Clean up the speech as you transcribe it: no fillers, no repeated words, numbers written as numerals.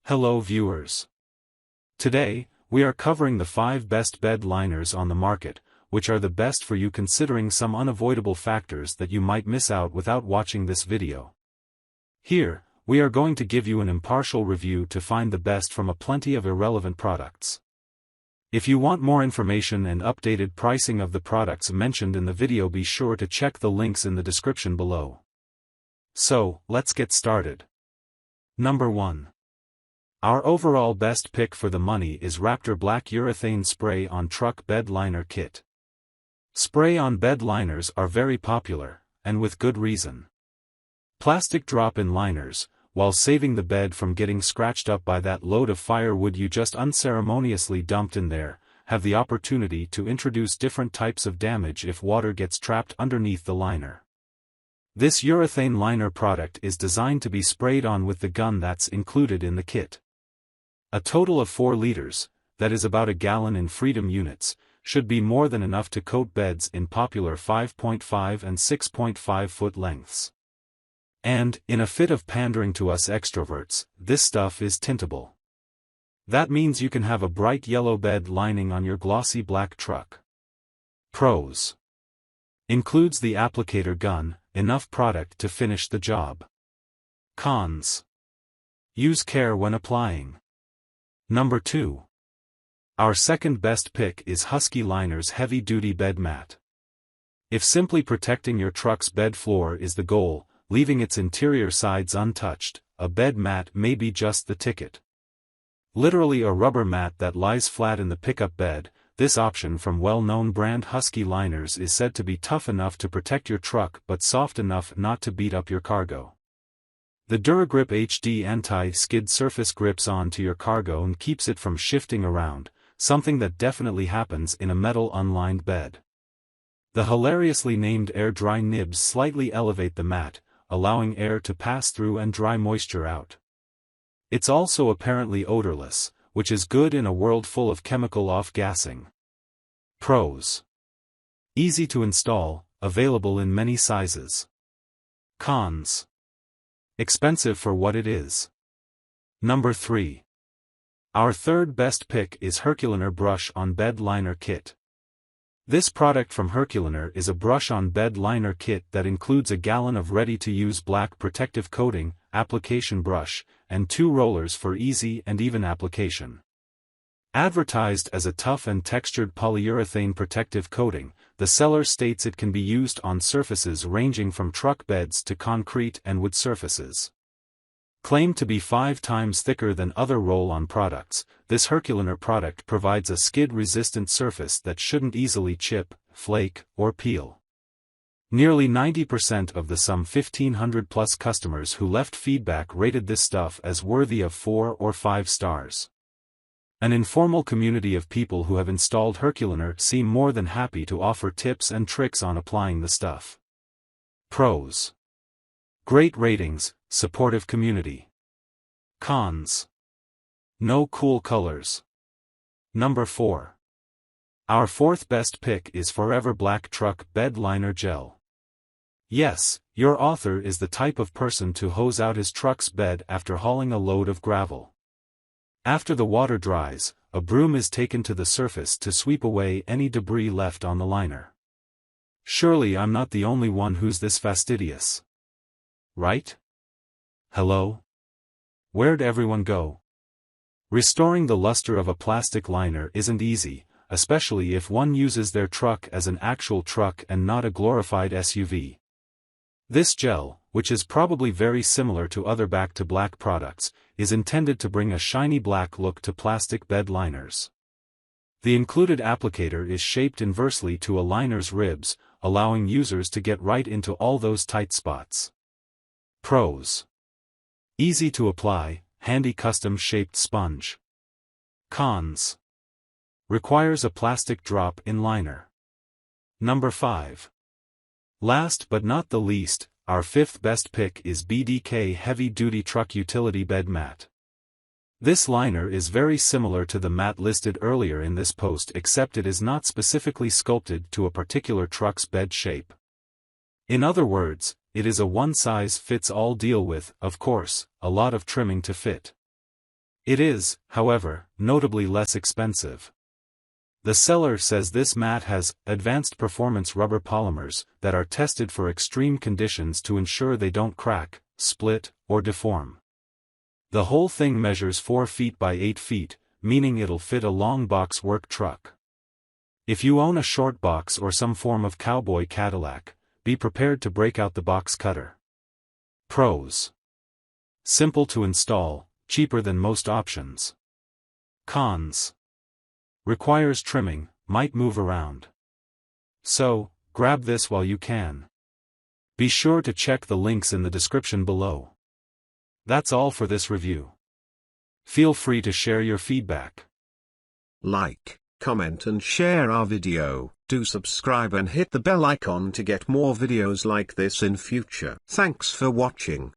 Hello viewers. Today, we are covering the 5 best bed liners on the market, which are the best for you considering some unavoidable factors that you might miss out without watching this video. Here, we are going to give you an impartial review to find the best from a plenty of irrelevant products. If you want more information and updated pricing of the products mentioned in the video, be sure to check the links in the description below. So, let's get started. Number 1. Our overall best pick for the money is Raptor Black Urethane Spray-on Truck Bed Liner Kit. Spray-on bed liners are very popular, and with good reason. Plastic drop-in liners, while saving the bed from getting scratched up by that load of firewood you just unceremoniously dumped in there, have the opportunity to introduce different types of damage if water gets trapped underneath the liner. This urethane liner product is designed to be sprayed on with the gun that's included in the kit. A total of 4 liters, that is about a gallon in freedom units, should be more than enough to coat beds in popular 5.5 and 6.5 foot lengths. And, in a fit of pandering to us extroverts, this stuff is tintable. That means you can have a bright yellow bed lining on your glossy black truck. Pros. Includes the applicator gun, enough product to finish the job. Cons. Use care when applying. Number 2. Our second best pick is Husky Liner's Heavy Duty Bed Mat. If simply protecting your truck's bed floor is the goal, leaving its interior sides untouched, a bed mat may be just the ticket. Literally a rubber mat that lies flat in the pickup bed, this option from well-known brand Husky Liners is said to be tough enough to protect your truck but soft enough not to beat up your cargo. The Duragrip HD anti-skid surface grips onto your cargo and keeps it from shifting around, something that definitely happens in a metal unlined bed. The hilariously named air-dry nibs slightly elevate the mat, allowing air to pass through and dry moisture out. It's also apparently odorless, which is good in a world full of chemical off-gassing. Pros. Easy to install, available in many sizes. Cons. Expensive for what it is. Number 3. Our third best pick is Herculiner Brush on Bed Liner Kit. This product from Herculiner is a brush-on bed liner kit that includes a gallon of ready-to-use black protective coating, application brush, and 2 rollers for easy and even application. Advertised as a tough and textured polyurethane protective coating, the seller states it can be used on surfaces ranging from truck beds to concrete and wood surfaces. Claimed to be 5 times thicker than other roll-on products, this Herculiner product provides a skid-resistant surface that shouldn't easily chip, flake, or peel. Nearly 90% of the some 1,500-plus customers who left feedback rated this stuff as worthy of 4 or 5 stars. An informal community of people who have installed Herculiner seem more than happy to offer tips and tricks on applying the stuff. Pros. Great ratings, supportive community. Cons. No cool colors. Number 4. Our fourth best pick is Forever Black Truck Bed Liner Gel. Yes, your author is the type of person to hose out his truck's bed after hauling a load of gravel. After the water dries, a broom is taken to the surface to sweep away any debris left on the liner. Surely I'm not the only one who's this fastidious. Right? Hello? Where'd everyone go? Restoring the luster of a plastic liner isn't easy, especially if one uses their truck as an actual truck and not a glorified SUV. This gel, which is probably very similar to other back-to-black products, is intended to bring a shiny black look to plastic bed liners. The included applicator is shaped inversely to a liner's ribs, allowing users to get right into all those tight spots. Pros. Easy to apply, handy custom-shaped sponge. Cons. Requires a plastic drop-in liner. Number 5. Last but not the least, our fifth best pick is BDK Heavy Duty Truck Utility Bed Mat. This liner is very similar to the mat listed earlier in this post, except it is not specifically sculpted to a particular truck's bed shape. In other words, it is a one-size-fits-all deal with, of course, a lot of trimming to fit. It is, however, notably less expensive. The seller says this mat has advanced performance rubber polymers that are tested for extreme conditions to ensure they don't crack, split, or deform. The whole thing measures 4 feet by 8 feet, meaning it'll fit a long box work truck. If you own a short box or some form of cowboy Cadillac, be prepared to break out the box cutter. Pros: simple to install, cheaper than most options. Cons: requires trimming, might move around. So, grab this while you can. Be sure to check the links in the description below. That's all for this review. Feel free to share your feedback. Like, comment and share our video. Do subscribe and hit the bell icon to get more videos like this in future. Thanks for watching.